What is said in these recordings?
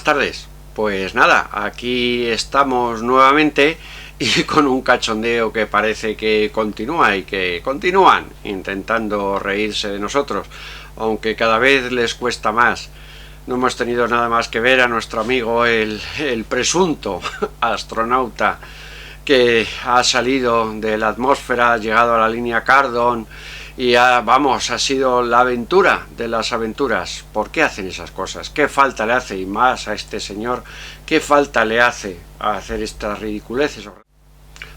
tardes. Pues nada, aquí estamos nuevamente y con un cachondeo que parece que continúa y que continúan intentando reírse de nosotros, aunque cada vez les cuesta más. No hemos tenido nada más que ver a nuestro amigo el presunto astronauta que ha salido de la atmósfera, ha llegado a la línea Cardón y ha sido la aventura de las aventuras. ¿Por qué hacen esas cosas? ¿Qué falta le hace? Y más a este señor, ¿qué falta le hace a hacer estas ridiculeces?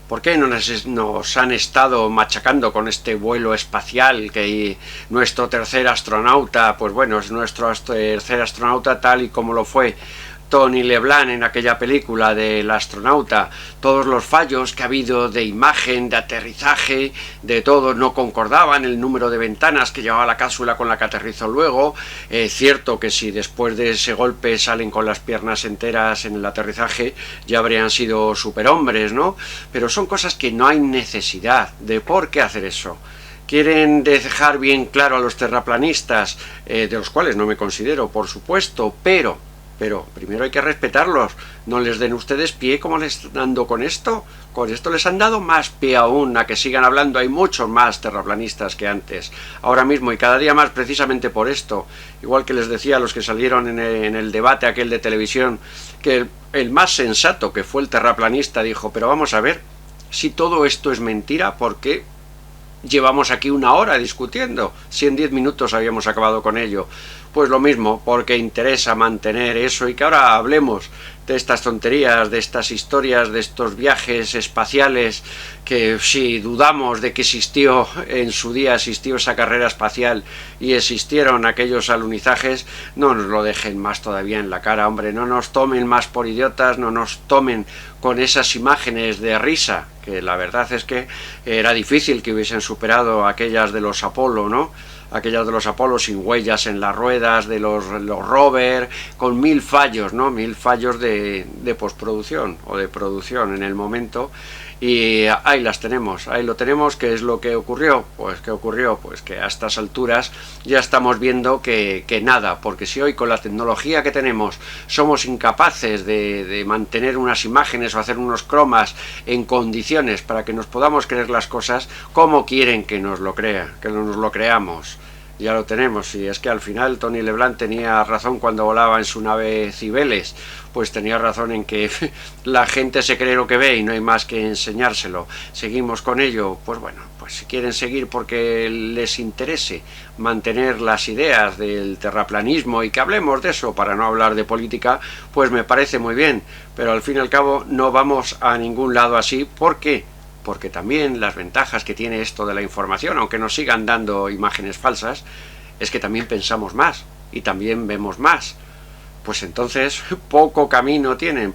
¿Por qué no nos han estado machacando con este vuelo espacial que nuestro tercer astronauta, pues bueno, es nuestro tercer astronauta tal y como lo fue Tony LeBlanc en aquella película del astronauta? Todos los fallos que ha habido de imagen, de aterrizaje, de todo, no concordaban, el número de ventanas que llevaba la cápsula con la que aterrizó luego. Cierto que si después de ese golpe salen con las piernas enteras en el aterrizaje, ya habrían sido superhombres, ¿no? Pero son cosas que no hay necesidad de por qué hacer eso. Quieren dejar bien claro a los terraplanistas, de los cuales no me considero, por supuesto, pero primero hay que respetarlos. No les den ustedes pie como les están dando con esto. Con esto les han dado más pie aún a que sigan hablando. Hay muchos más terraplanistas que antes, ahora mismo, y cada día más, precisamente por esto. Igual que les decía a los que salieron en el debate aquel de televisión, que el más sensato, que fue el terraplanista, dijo: pero vamos a ver, si todo esto es mentira, ¿por qué llevamos aquí una hora discutiendo si en 10 minutos habíamos acabado con ello? Pues lo mismo, porque interesa mantener eso y que ahora hablemos de estas tonterías, de estas historias, de estos viajes espaciales, que si dudamos de que existió en su día, existió esa carrera espacial y existieron aquellos alunizajes, no nos lo dejen más todavía en la cara, hombre, no nos tomen más por idiotas, no nos tomen con esas imágenes de risa, que la verdad es que era difícil que hubiesen superado aquellas de los Apolo, ¿no? Aquellas de los Apolo sin huellas en las ruedas, de los rover, con 1000 fallos, ¿no? 1000 fallos de postproducción o de producción en el momento. Y ahí las tenemos, ahí lo tenemos. ¿Qué es lo que ocurrió? Pues ¿qué ocurrió? Pues que a estas alturas ya estamos viendo que nada, porque si hoy con la tecnología que tenemos somos incapaces de mantener unas imágenes o hacer unos cromas en condiciones para que nos podamos creer las cosas, ¿cómo quieren que nos lo creamos? Ya lo tenemos, y es que al final Tony LeBlanc tenía razón cuando volaba en su nave Cibeles, pues tenía razón en que la gente se cree lo que ve y no hay más que enseñárselo. Seguimos con ello, pues bueno, pues si quieren seguir porque les interese mantener las ideas del terraplanismo y que hablemos de eso para no hablar de política, pues me parece muy bien, pero al fin y al cabo no vamos a ningún lado así. ¿Por qué? Porque también las ventajas que tiene esto de la información, aunque nos sigan dando imágenes falsas, es que también pensamos más y también vemos más. Pues entonces poco camino tienen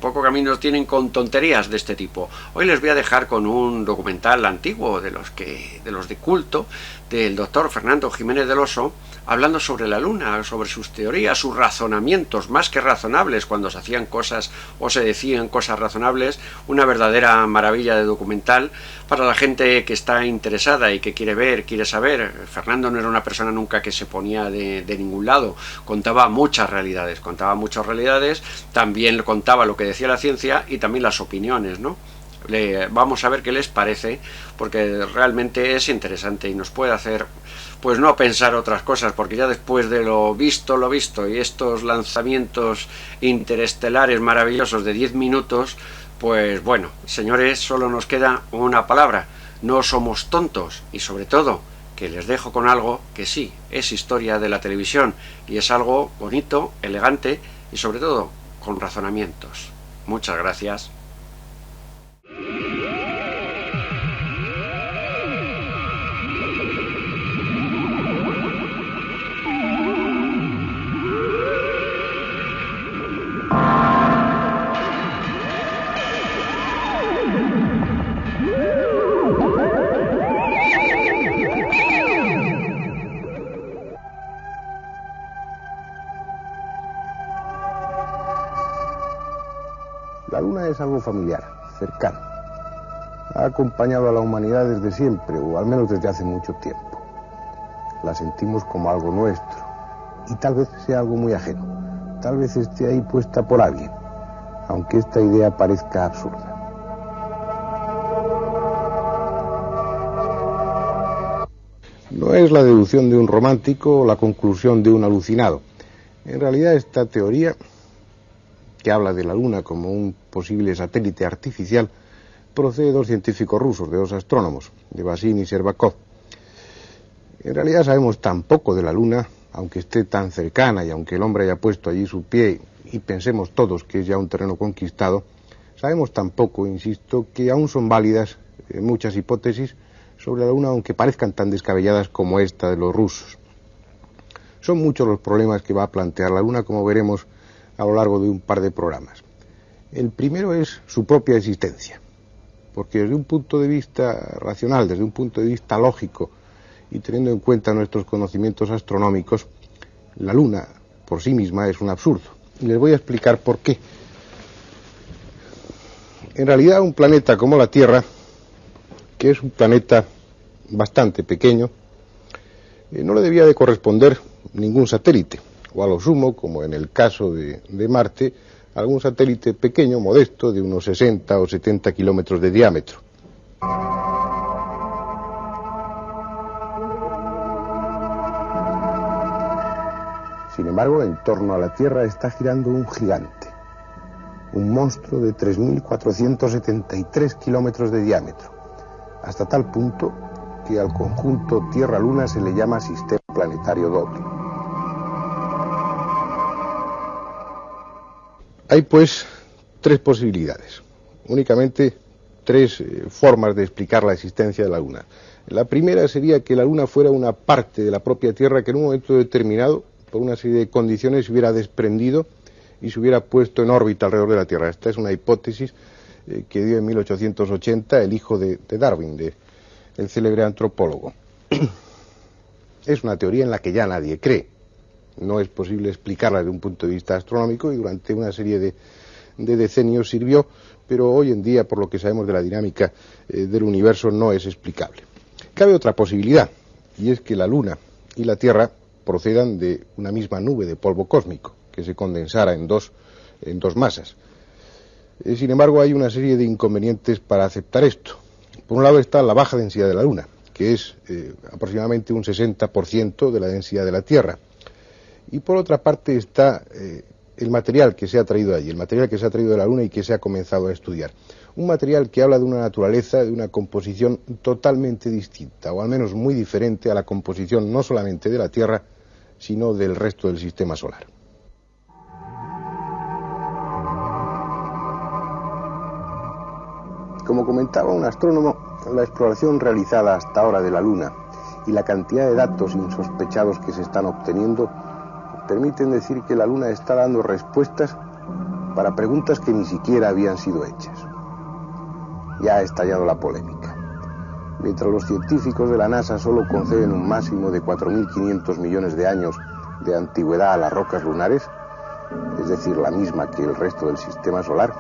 con tonterías de este tipo. Hoy les voy a dejar con un documental antiguo de los de culto, del doctor Fernando Jiménez del Oso, hablando sobre la Luna, sobre sus teorías, sus razonamientos, más que razonables, cuando se hacían cosas o se decían cosas razonables. Una verdadera maravilla de documental para la gente que está interesada y que quiere ver, quiere saber. Fernando no era una persona nunca que se ponía de ningún lado, contaba muchas realidades, también contaba lo que decía la ciencia y también las opiniones, ¿no? Vamos a ver qué les parece, porque realmente es interesante y nos puede hacer, pues no pensar otras cosas, porque ya después de lo visto y estos lanzamientos interestelares maravillosos de 10 minutos, pues bueno, señores, solo nos queda una palabra: no somos tontos. Y sobre todo, que les dejo con algo que sí, es historia de la televisión y es algo bonito, elegante y sobre todo con razonamientos. Muchas gracias. La Luna es algo familiar, cercano. Ha acompañado a la humanidad desde siempre, o al menos desde hace mucho tiempo. La sentimos como algo nuestro, y tal vez sea algo muy ajeno. tal vez esté ahí puesta por alguien, aunque esta idea parezca absurda. No es la deducción de un romántico o la conclusión de un alucinado. En realidad esta teoría, que habla de la Luna como un posible satélite artificial, procede de dos científicos rusos, de dos astrónomos, de Basin y Sherbakov. En realidad sabemos tan poco de la Luna, aunque esté tan cercana y aunque el hombre haya puesto allí su pie y pensemos todos que es ya un terreno conquistado, sabemos tan poco, insisto, que aún son válidas muchas hipótesis sobre la Luna, aunque parezcan tan descabelladas como esta de los rusos. Son muchos los problemas que va a plantear la Luna, como veremos a lo largo de un par de programas. El primero es su propia existencia, porque desde un punto de vista racional, desde un punto de vista lógico, y teniendo en cuenta nuestros conocimientos astronómicos, la Luna por sí misma es un absurdo. Y les voy a explicar por qué. En realidad, un planeta como la Tierra, que es un planeta bastante pequeño, no le debía de corresponder ningún satélite, o a lo sumo, como en el caso de Marte, algún satélite pequeño, modesto, de unos 60 o 70 kilómetros de diámetro. Sin embargo, en torno a la Tierra está girando un gigante, un monstruo de 3.473 kilómetros de diámetro, hasta tal punto que al conjunto Tierra-Luna se le llama sistema planetario doble. Hay pues tres posibilidades, únicamente tres formas de explicar la existencia de la Luna. La primera sería que la Luna fuera una parte de la propia Tierra que en un momento determinado, por una serie de condiciones, se hubiera desprendido y se hubiera puesto en órbita alrededor de la Tierra. Esta es una hipótesis que dio en 1880 el hijo de Darwin, el célebre antropólogo. Es una teoría en la que ya nadie cree. No es posible explicarla desde un punto de vista astronómico y durante una serie de decenios sirvió, pero hoy en día, por lo que sabemos de la dinámica del universo, no es explicable. Cabe otra posibilidad, y es que la Luna y la Tierra procedan de una misma nube de polvo cósmico, que se condensara en dos masas. Sin embargo, hay una serie de inconvenientes para aceptar esto. Por un lado está la baja densidad de la Luna, que es aproximadamente un 60% de la densidad de la Tierra. Y por otra parte está el material que se ha traído allí, el material que se ha traído de la Luna y que se ha comenzado a estudiar. Un material que habla de una naturaleza, de una composición totalmente distinta, o al menos muy diferente a la composición no solamente de la Tierra, sino del resto del sistema solar. Como comentaba un astrónomo, la exploración realizada hasta ahora de la Luna y la cantidad de datos insospechados que se están obteniendo permiten decir que la Luna está dando respuestas para preguntas que ni siquiera habían sido hechas. Ya ha estallado la polémica. Mientras los científicos de la NASA solo conceden un máximo de 4.500 millones de años de antigüedad a las rocas lunares, es decir, la misma que el resto del sistema solar,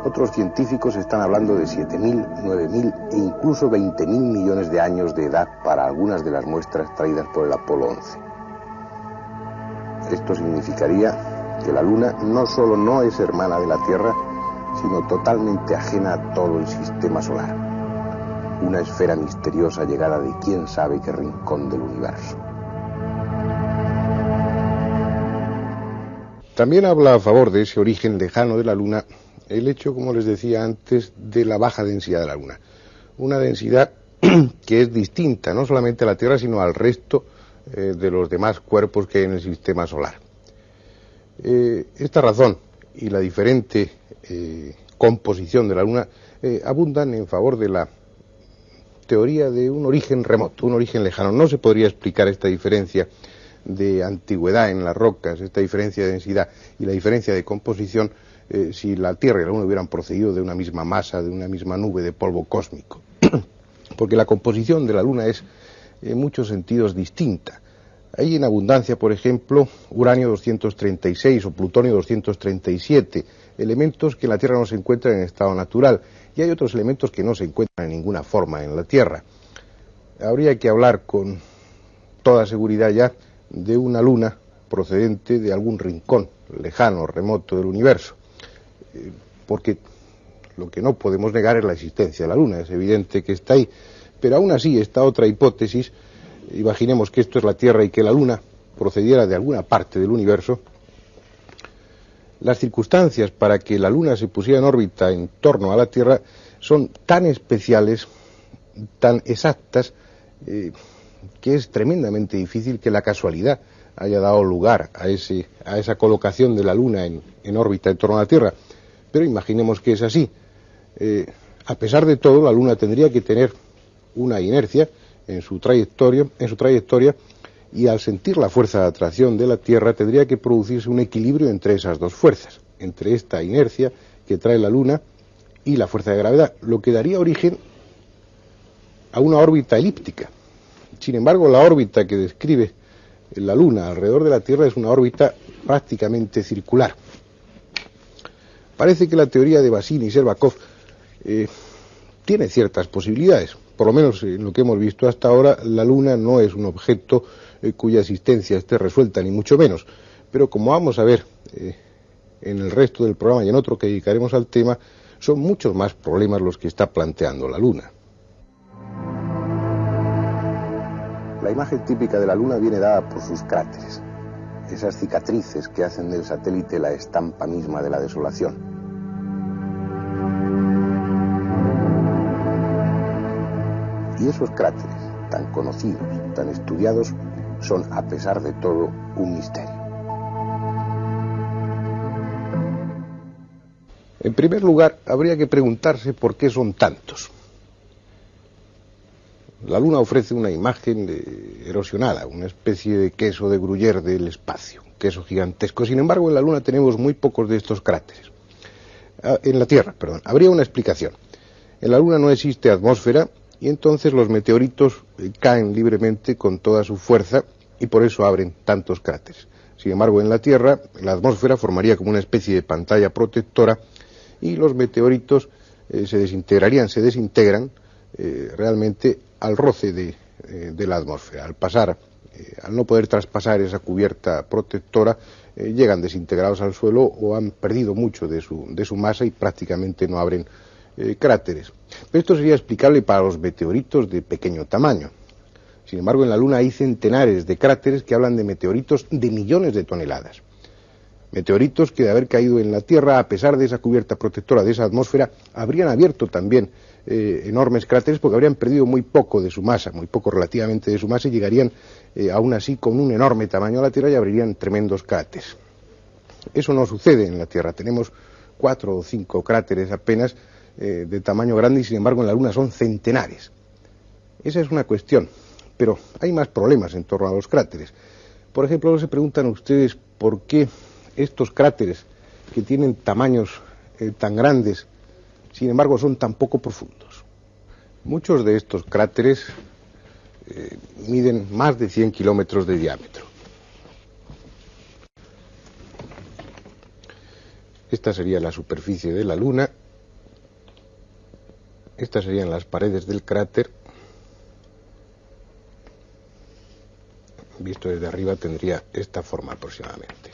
otros científicos están hablando de 7.000, 9.000 e incluso 20.000 millones de años de edad para algunas de las muestras traídas por el Apolo 11. Esto significaría que la Luna no solo no es hermana de la Tierra, sino totalmente ajena a todo el sistema solar. Una esfera misteriosa llegada de quién sabe qué rincón del universo. También habla a favor de ese origen lejano de la Luna el hecho, como les decía antes, de la baja densidad de la Luna. Una densidad que es distinta no solamente a la Tierra, sino al resto de los demás cuerpos que hay en el sistema solar. Esta razón y la diferente composición de la Luna abundan en favor de la teoría de un origen remoto, un origen lejano. No se podría explicar esta diferencia de antigüedad en las rocas, esta diferencia de densidad y la diferencia de composición si la Tierra y la Luna hubieran procedido de una misma masa, de una misma nube de polvo cósmico. Porque la composición de la Luna es en muchos sentidos distinta. Hay en abundancia, por ejemplo, uranio 236 o plutonio 237, elementos que en la Tierra no se encuentran en estado natural, y hay otros elementos que no se encuentran en ninguna forma en la Tierra. Habría que hablar con toda seguridad ya de una Luna procedente de algún rincón lejano, remoto del universo, porque lo que no podemos negar es la existencia de la Luna, es evidente que está ahí, pero aún así esta otra hipótesis, imaginemos que esto es la Tierra y que la Luna procediera de alguna parte del universo, las circunstancias para que la Luna se pusiera en órbita en torno a la Tierra son tan especiales, tan exactas, que es tremendamente difícil que la casualidad haya dado lugar a esa colocación de la Luna en órbita en torno a la Tierra. Pero imaginemos que es así. A pesar de todo, la Luna tendría que tener una inercia en su trayectoria, y al sentir la fuerza de atracción de la Tierra tendría que producirse un equilibrio entre esas dos fuerzas, entre esta inercia que trae la Luna y la fuerza de gravedad, lo que daría origen a una órbita elíptica. Sin embargo, la órbita que describe la Luna alrededor de la Tierra es una órbita prácticamente circular. Parece que la teoría de Bassin y Shcherbakov tiene ciertas posibilidades. Por lo menos en lo que hemos visto hasta ahora, la Luna no es un objeto cuya existencia esté resuelta, ni mucho menos. Pero como vamos a ver en el resto del programa y en otro que dedicaremos al tema, son muchos más problemas los que está planteando la Luna. La imagen típica de la Luna viene dada por sus cráteres, esas cicatrices que hacen del satélite la estampa misma de la desolación. Y esos cráteres, tan conocidos, tan estudiados, son, a pesar de todo, un misterio. En primer lugar, habría que preguntarse por qué son tantos. La Luna ofrece una imagen erosionada, una especie de queso de Gruyère del espacio, un queso gigantesco. Sin embargo, en la Luna tenemos muy pocos de estos cráteres. En la Tierra, perdón. Habría una explicación. En la Luna no existe atmósfera, y entonces los meteoritos caen libremente con toda su fuerza y por eso abren tantos cráteres. Sin embargo, en la Tierra, la atmósfera formaría como una especie de pantalla protectora y los meteoritos se desintegran realmente al roce de la atmósfera. Al no poder traspasar esa cubierta protectora, llegan desintegrados al suelo o han perdido mucho de su masa y prácticamente no abren cráteres. Pero esto sería explicable para los meteoritos de pequeño tamaño. Sin embargo, en la Luna hay centenares de cráteres que hablan de meteoritos de millones de toneladas. Meteoritos que, de haber caído en la Tierra, a pesar de esa cubierta protectora de esa atmósfera, habrían abierto también enormes cráteres porque habrían perdido muy poco de su masa, muy poco relativamente de su masa, y llegarían aún así con un enorme tamaño a la Tierra y abrirían tremendos cráteres. Eso no sucede en la Tierra. Tenemos 4 o 5 cráteres apenas de tamaño grande y sin embargo en la Luna son centenares. Esa es una cuestión, pero hay más problemas en torno a los cráteres. Por ejemplo, se preguntan ustedes por qué estos cráteres que tienen tamaños tan grandes, sin embargo son tan poco profundos. Muchos de estos cráteres miden más de 100 kilómetros de diámetro. Esta sería la superficie de la Luna. Estas serían las paredes del cráter. Visto desde arriba tendría esta forma aproximadamente.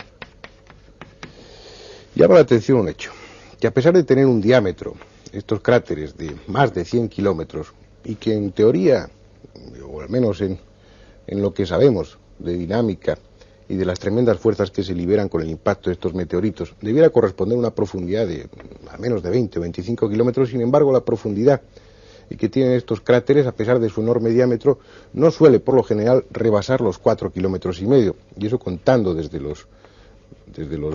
Llama la atención un hecho, que a pesar de tener un diámetro, estos cráteres de más de 100 kilómetros, y que en teoría, o al menos en lo que sabemos de dinámica y de las tremendas fuerzas que se liberan con el impacto de estos meteoritos, debiera corresponder a una profundidad de a menos de 20 o 25 kilómetros. Sin embargo, la profundidad que tienen estos cráteres, a pesar de su enorme diámetro, no suele por lo general rebasar los 4,5 kilómetros, y eso contando desde los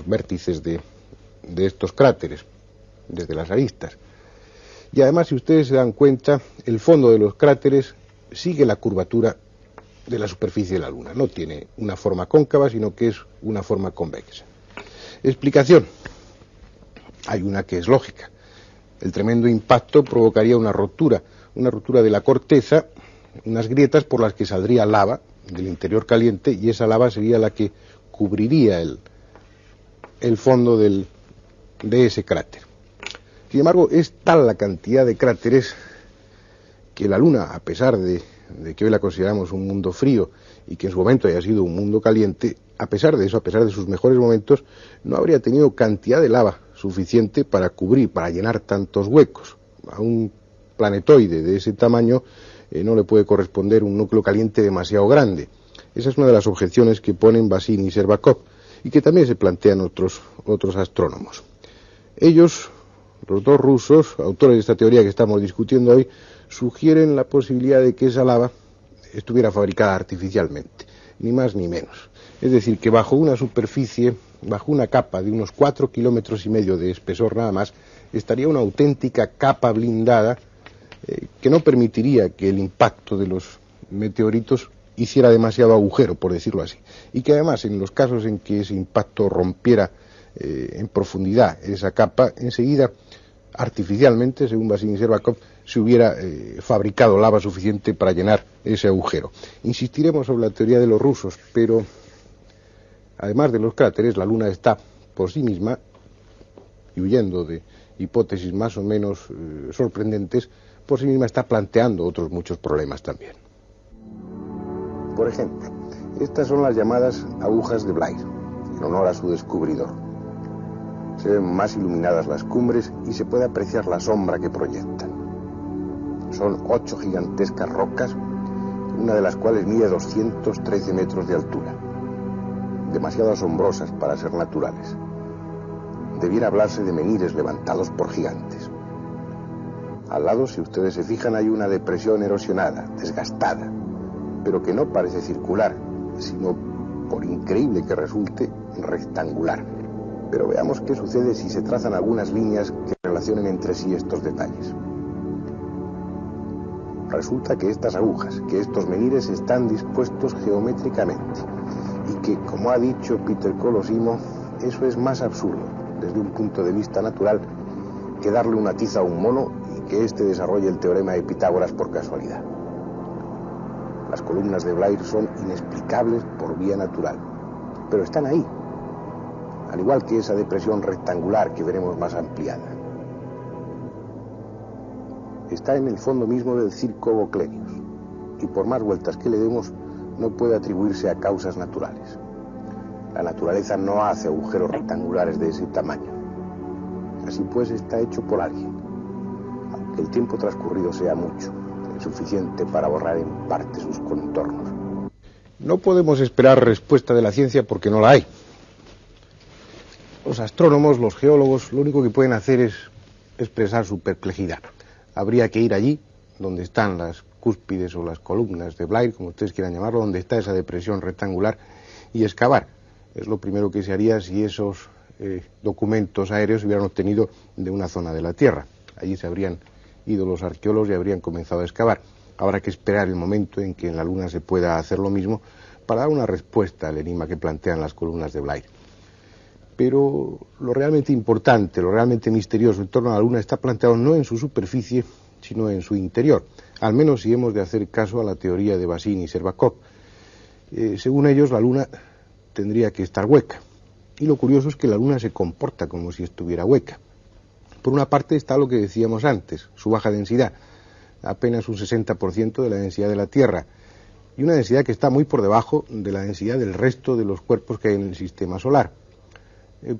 vértices de estos cráteres, desde las aristas. Y además, si ustedes se dan cuenta, el fondo de los cráteres sigue la curvatura de la superficie de la Luna. No tiene una forma cóncava, sino que es una forma convexa. Explicación. Hay una que es lógica. El tremendo impacto provocaría una rotura de la corteza, unas grietas por las que saldría lava del interior caliente, y esa lava sería la que cubriría el fondo de ese cráter. Sin embargo, es tal la cantidad de cráteres que la Luna, a pesar de que hoy la consideramos un mundo frío y que en su momento haya sido un mundo caliente, a pesar de eso, a pesar de sus mejores momentos, no habría tenido cantidad de lava suficiente para cubrir, para llenar tantos huecos. A un planetoide de ese tamaño no le puede corresponder un núcleo caliente demasiado grande. Esa es una de las objeciones que ponen Bazin y Shcherbakov y que también se plantean otros astrónomos. Ellos, los dos rusos, autores de esta teoría que estamos discutiendo hoy, sugieren la posibilidad de que esa lava estuviera fabricada artificialmente, ni más ni menos. Es decir, que bajo una superficie, bajo una capa de unos 4,5 kilómetros de espesor nada más, estaría una auténtica capa blindada que no permitiría que el impacto de los meteoritos hiciera demasiado agujero, por decirlo así. Y que además, en los casos en que ese impacto rompiera en profundidad esa capa, enseguida, artificialmente, según Bazin y Shcherbakov, se hubiera fabricado lava suficiente para llenar ese agujero. Insistiremos sobre la teoría de los rusos, pero además de los cráteres, la Luna está por sí misma, y huyendo de hipótesis más o menos sorprendentes, por sí misma está planteando otros muchos problemas también. Por ejemplo, estas son las llamadas agujas de Blair, en honor a su descubridor. Se ven más iluminadas las cumbres y se puede apreciar la sombra que proyectan. Son 8 gigantescas rocas, una de las cuales mide 213 metros de altura. Demasiado asombrosas para ser naturales. Debiera hablarse de menhires levantados por gigantes. Al lado, si ustedes se fijan, hay una depresión erosionada, desgastada, pero que no parece circular, sino, por increíble que resulte, rectangular. Pero veamos qué sucede si se trazan algunas líneas que relacionen entre sí estos detalles. Resulta que estas agujas, que estos menhires están dispuestos geométricamente y que, como ha dicho Peter Colosimo, eso es más absurdo desde un punto de vista natural que darle una tiza a un mono y que éste desarrolle el teorema de Pitágoras por casualidad. Las columnas de Blair son inexplicables por vía natural, pero están ahí, al igual que esa depresión rectangular que veremos más ampliada. Está en el fondo mismo del circo Goclenius, y por más vueltas que le demos, no puede atribuirse a causas naturales. La naturaleza no hace agujeros rectangulares de ese tamaño. Así pues, está hecho por alguien, aunque el tiempo transcurrido sea mucho, el suficiente para borrar en parte sus contornos. No podemos esperar respuesta de la ciencia porque no la hay. Los astrónomos, los geólogos, lo único que pueden hacer es expresar su perplejidad. Habría que ir allí, donde están las cúspides o las columnas de Blair, como ustedes quieran llamarlo, donde está esa depresión rectangular, y excavar. Es lo primero que se haría si esos documentos aéreos se hubieran obtenido de una zona de la Tierra. Allí se habrían ido los arqueólogos y habrían comenzado a excavar. Habrá que esperar el momento en que en la Luna se pueda hacer lo mismo para dar una respuesta al enigma que plantean las columnas de Blair. Pero lo realmente importante, lo realmente misterioso en torno a la Luna está planteado no en su superficie, sino en su interior, al menos si hemos de hacer caso a la teoría de Bazin y Shcherbakov. Según ellos, la Luna tendría que estar hueca, y lo curioso es que la Luna se comporta como si estuviera hueca. Por una parte está lo que decíamos antes, su baja densidad, apenas un 60% de la densidad de la Tierra, y una densidad que está muy por debajo de la densidad del resto de los cuerpos que hay en el sistema solar.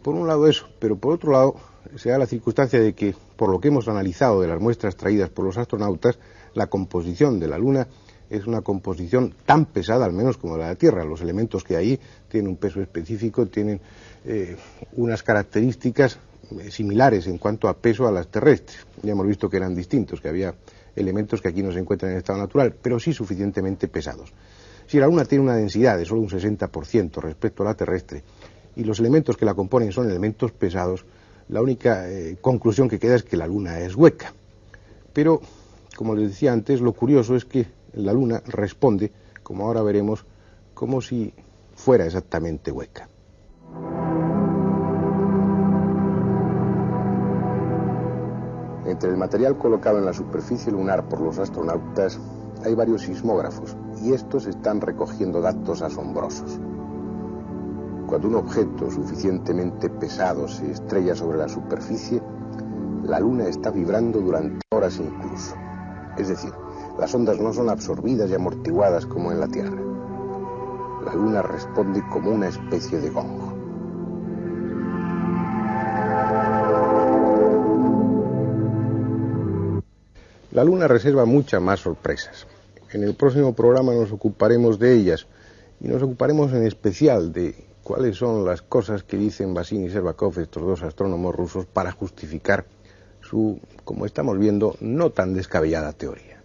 Por un lado eso, pero por otro lado se da la circunstancia de que, por lo que hemos analizado de las muestras traídas por los astronautas, la composición de la Luna es una composición tan pesada, al menos como la de la Tierra. Los elementos que hay tienen un peso específico, tienen unas características similares en cuanto a peso a las terrestres. Ya hemos visto que eran distintos, que había elementos que aquí no se encuentran en estado natural, pero sí suficientemente pesados. Si la Luna tiene una densidad de solo un 60% respecto a la terrestre, y los elementos que la componen son elementos pesados, la única conclusión que queda es que la Luna es hueca. Pero, como les decía antes, lo curioso es que la Luna responde, como ahora veremos, como si fuera exactamente hueca. Entre el material colocado en la superficie lunar por los astronautas hay varios sismógrafos, y estos están recogiendo datos asombrosos. Cuando un objeto suficientemente pesado se estrella sobre la superficie, la Luna está vibrando durante horas incluso. Es decir, Las ondas no son absorbidas y amortiguadas como en la Tierra. La Luna responde como una especie de gong. La Luna reserva muchas más sorpresas. En el próximo programa nos ocuparemos de ellas y nos ocuparemos en especial de cuáles son las cosas que dicen Basin y Shcherbakov, estos dos astrónomos rusos, para justificar su, como estamos viendo, no tan descabellada teoría.